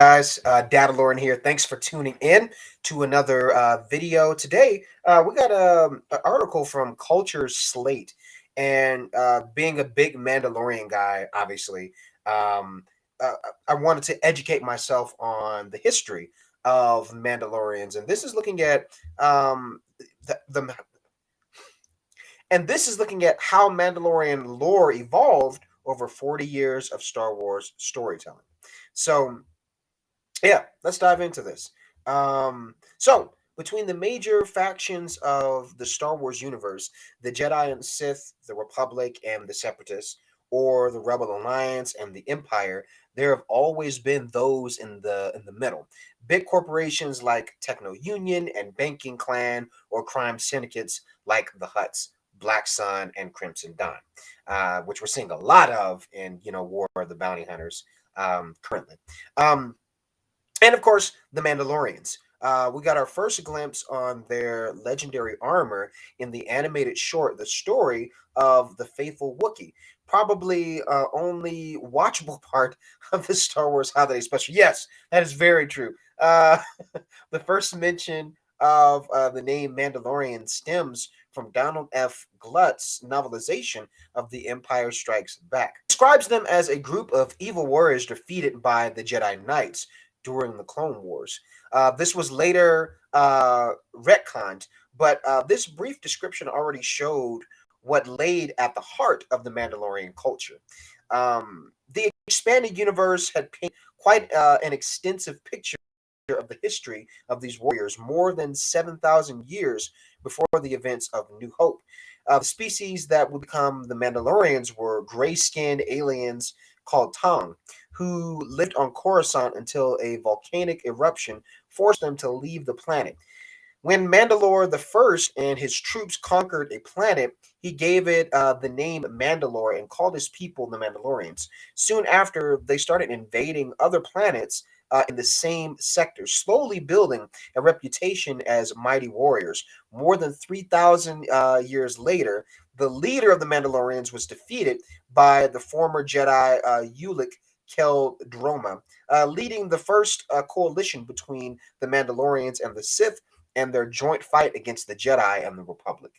Guys, Dadalorian here. Thanks for tuning in to another video. Today, we got an article from Culture Slate, and being a big Mandalorian guy, obviously, um, uh, I wanted to educate myself on the history of Mandalorians, and this is looking at the and this is looking at how Mandalorian lore evolved over 40 years of Star Wars storytelling. So yeah, let's dive into this. So between the major factions of the Star Wars universe, the Jedi and Sith, the Republic and the Separatists, or the Rebel Alliance and the Empire, there have always been those in the middle. Big corporations like Techno Union and Banking Clan, or crime syndicates like the Hutts, Black Sun, and Crimson Dawn, which we're seeing a lot of in War of the Bounty Hunters currently. Um, and of course, the Mandalorians. We got our first glimpse on their legendary armor in the animated short, The Story of the Faithful Wookiee. Probably only watchable part of the Star Wars Holiday Special. Yes, that is very true. The first mention of the name Mandalorian stems from Donald F. Glutt's novelization of The Empire Strikes Back. Describes them as a group of evil warriors defeated by the Jedi Knights during the Clone Wars. This was later retconned, but this brief description already showed what laid at the heart of the Mandalorian culture. The expanded universe had painted quite an extensive picture of the history of these warriors more than 7,000 years before the events of New Hope. The species that would become the Mandalorians were gray skinned aliens called Tong, who lived on Coruscant until a volcanic eruption forced them to leave the planet. When Mandalore the First and his troops conquered a planet, he gave it the name Mandalore and called his people the Mandalorians. Soon after, they started invading other planets in the same sector, slowly building a reputation as mighty warriors. More than 3,000 years later, the leader of the Mandalorians was defeated by the former Jedi Ulic Kel Droma, leading the first coalition between the Mandalorians and the Sith and their joint fight against the Jedi and the Republic.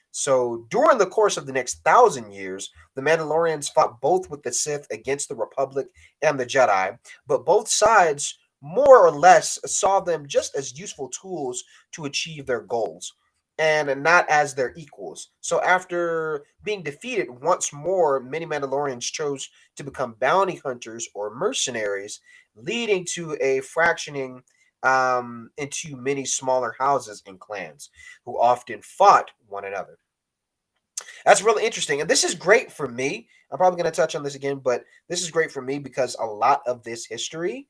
So during the course of the next 1,000 years, the Mandalorians fought both with the Sith against the Republic and the Jedi, but both sides more or less saw them just as useful tools to achieve their goals and not as their equals. So after being defeated once more, many Mandalorians chose to become bounty hunters or mercenaries, leading to a fractioning into many smaller houses and clans who often fought one another. That's really interesting. And this is great for me. I'm probably going to touch on this again, but this is great for me because a lot of this history,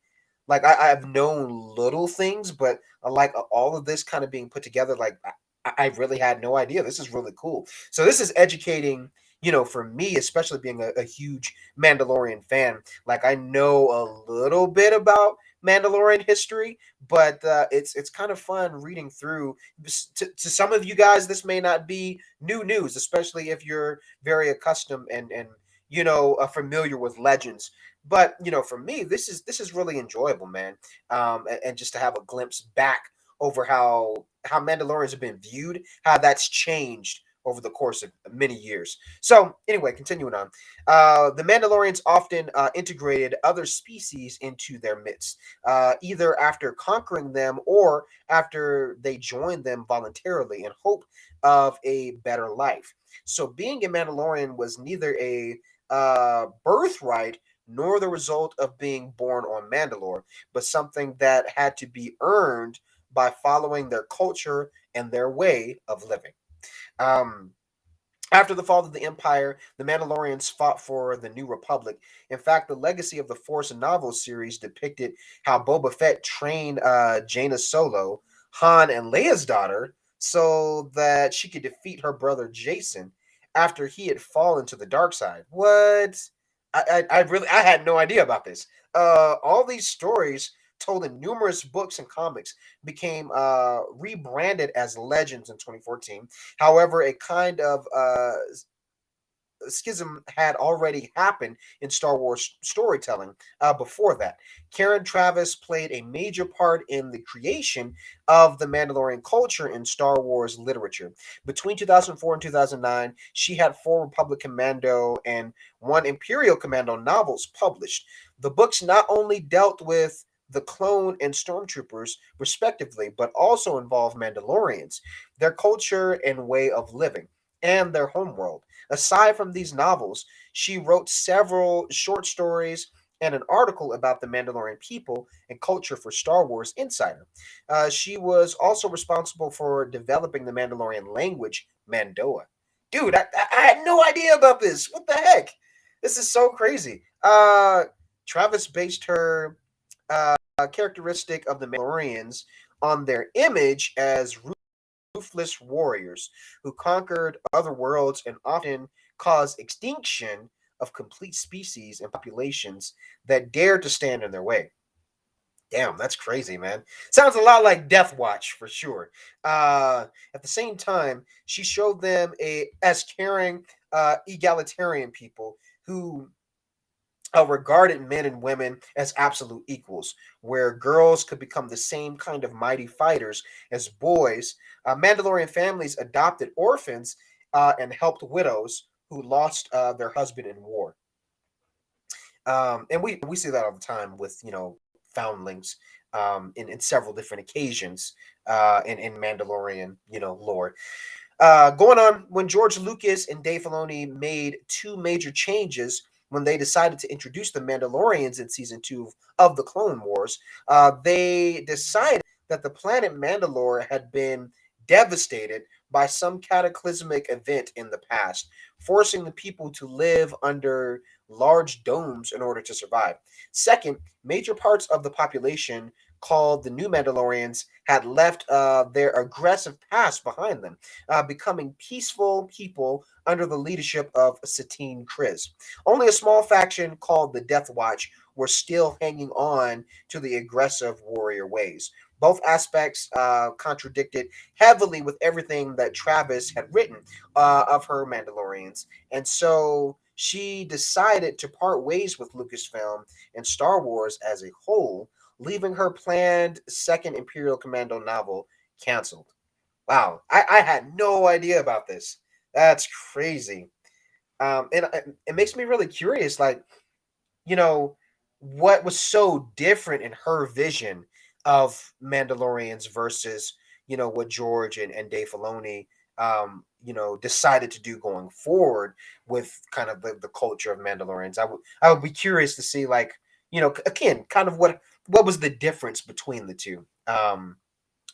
like I've known little things, but like all of this kind of being put together, like I really had no idea. This is really cool. So this is educating, for me, especially being a huge Mandalorian fan. Like I know a little bit about Mandalorian history, but it's kind of fun reading through. To some of you guys, this may not be new news, especially if you're very accustomed and familiar with legends. But for me, this is really enjoyable, man. And just to have a glimpse back over how Mandalorians have been viewed, how that's changed over the course of many years. So anyway, continuing on, the Mandalorians often integrated other species into their midst, either after conquering them or after they joined them voluntarily in hope of a better life. So being a Mandalorian was neither a birthright nor the result of being born on Mandalore, but something that had to be earned by following their culture and their way of living. Um, After the fall of the Empire, the Mandalorians fought for the New Republic. In fact, the Legacy of the Force novel series depicted how Boba Fett trained Jaina Solo, Han and Leia's daughter, so that she could defeat her brother Jason after he had fallen to the dark side. What? I had no idea about this. All these stories told in numerous books and comics became rebranded as legends in 2014. However, a kind of schism had already happened in Star Wars storytelling before that. Karen Traviss played a major part in the creation of the Mandalorian culture in Star Wars literature. Between 2004 and 2009, she had four Republic Commando and one Imperial Commando novels published. The books not only dealt with the clone and stormtroopers, respectively, but also involved Mandalorians, their culture and way of living, and their homeworld. Aside from these novels, she wrote several short stories and an article about the Mandalorian people and culture for Star Wars Insider. She was also responsible for developing the Mandalorian language, Mandoa. Dude, I had no idea about this. What the heck? This is so crazy. Travis based her characteristic of the Mandalorians on their image as ruthless warriors who conquered other worlds and often caused extinction of complete species and populations that dared to stand in their way. Damn, that's crazy, man. Sounds a lot like Death Watch for sure. At the same time, she showed them as caring, egalitarian people who regarded men and women as absolute equals, where girls could become the same kind of mighty fighters as boys. Mandalorian families adopted orphans and helped widows who lost their husband in war. And we see that all the time with foundlings in several different occasions in Mandalorian lore. Going on, when George Lucas and Dave Filoni made two major changes when they decided to introduce the Mandalorians in season 2 of the Clone Wars, they decided that the planet Mandalore had been devastated by some cataclysmic event in the past, forcing the people to live under large domes in order to survive. Second, major parts of the population called the New Mandalorians had left their aggressive past behind them, becoming peaceful people under the leadership of Satine Kryz. Only a small faction called the Death Watch were still hanging on to the aggressive warrior ways. Both aspects contradicted heavily with everything that Travis had written of her Mandalorians. And so she decided to part ways with Lucasfilm and Star Wars as a whole, leaving her planned second Imperial Commando novel canceled. Wow, I had no idea about this. That's crazy. And it makes me really curious, like, you know, what was so different in her vision of Mandalorians versus, what George and Dave Filoni, decided to do going forward with kind of the culture of Mandalorians. I would be curious to see, like, again, kind of what was the difference between the two.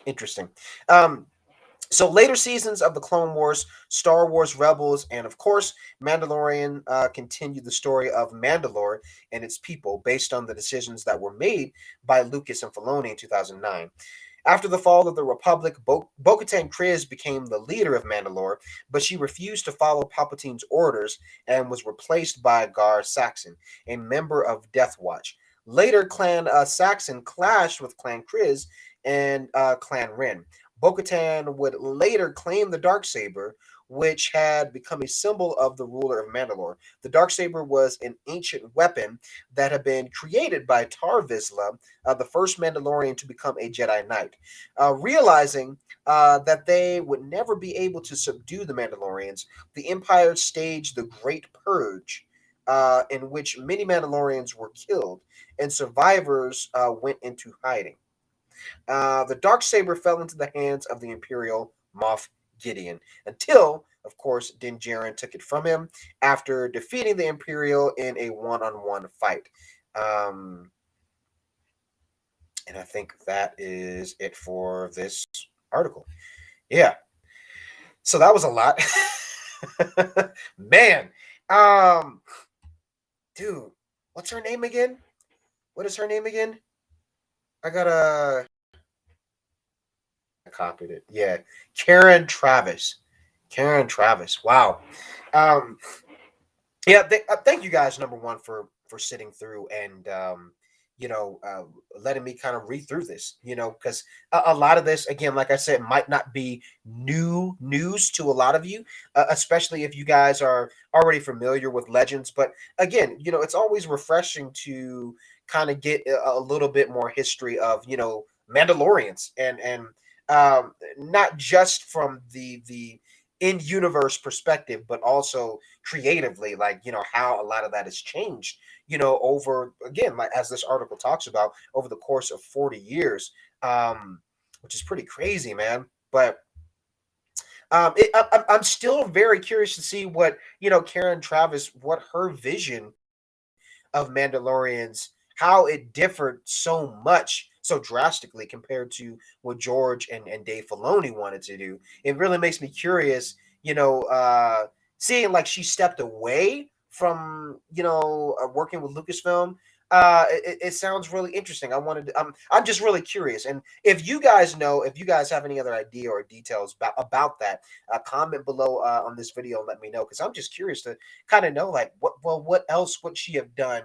Interesting. Um, so later seasons of the Clone Wars, Star Wars Rebels, and of course Mandalorian continued the story of Mandalore and its people based on the decisions that were made by Lucas and Filoni in 2009. After the fall of the Republic, Bo-Katan Kryze became the leader of Mandalore, but she refused to follow Palpatine's orders and was replaced by Gar Saxon, a member of Death Watch. Later, Clan Saxon clashed with Clan Kryze and Clan Ren. Bo-Katan would later claim the Darksaber, which had become a symbol of the ruler of Mandalore. The Darksaber was an ancient weapon that had been created by Tar Vizsla, the first Mandalorian to become a Jedi Knight. Realizing that they would never be able to subdue the Mandalorians, the Empire staged the Great Purge, in which many Mandalorians were killed and survivors went into hiding. The dark saber fell into the hands of the Imperial Moff Gideon until, of course, Din Djarin took it from him after defeating the Imperial in a one-on-one fight. Um, and I think that is it for this article. Yeah. So that was a lot. Man. Um, dude, what's her name again? What is her name again? I gotta copied it. Yeah, Karen Travis. Karen Travis. Wow. Um, yeah. Thank you guys, number one, for sitting through and letting me kind of read through this, because a lot of this, again, like I said, might not be new news to a lot of you, especially if you guys are already familiar with Legends. But again, it's always refreshing to kind of get a little bit more history of, Mandalorians, and not just from the in universe perspective, but also creatively, like, how a lot of that has changed, over, again, like as this article talks about, over the course of 40 years, which is pretty crazy, man. But I'm still very curious to see what, Karen Travis, what her vision of Mandalorians, how it differed so much, so drastically compared to what George and Dave Filoni wanted to do. It really makes me curious, seeing like she stepped away from, working with Lucasfilm. It sounds really interesting. I'm just really curious. And if you guys know, if you guys have any other idea or details about that, comment below on this video and let me know, because I'm just curious to kind of know, like, what else would she have done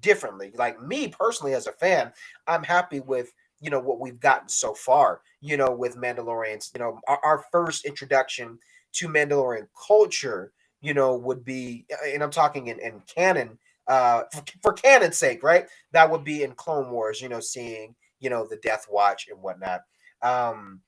differently. Like, me personally as a fan, I'm happy with, what we've gotten so far, with Mandalorians. Our first introduction to Mandalorian culture, would be, and I'm talking in canon, for canon's sake, right? That would be in Clone Wars, seeing, the Death Watch and whatnot. um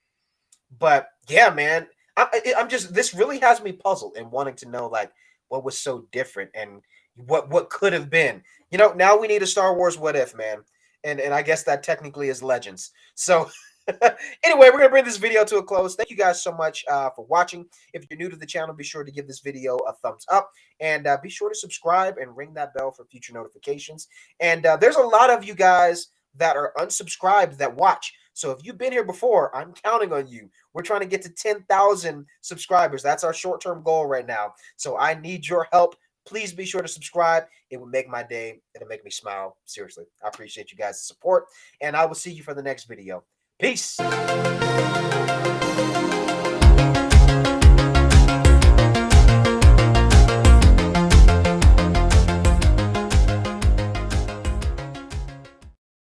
but yeah, man, I'm just, this really has me puzzled and wanting to know, like, what was so different and what could have been. Now we need a Star Wars what if, man, and I guess that technically is Legends. So anyway, we're gonna bring this video to a close. Thank you guys so much for watching. If you're new to the channel, be sure to give this video a thumbs up, and be sure to subscribe and ring that bell for future notifications. And there's a lot of you guys that are unsubscribed that watch. So if you've been here before, I'm counting on you. We're trying to get to 10,000 subscribers. That's our short-term goal right now. So I need your help. Please be sure to subscribe. It would make my day. It'll make me smile. Seriously, I appreciate you guys' support, and I will see you for the next video. Peace.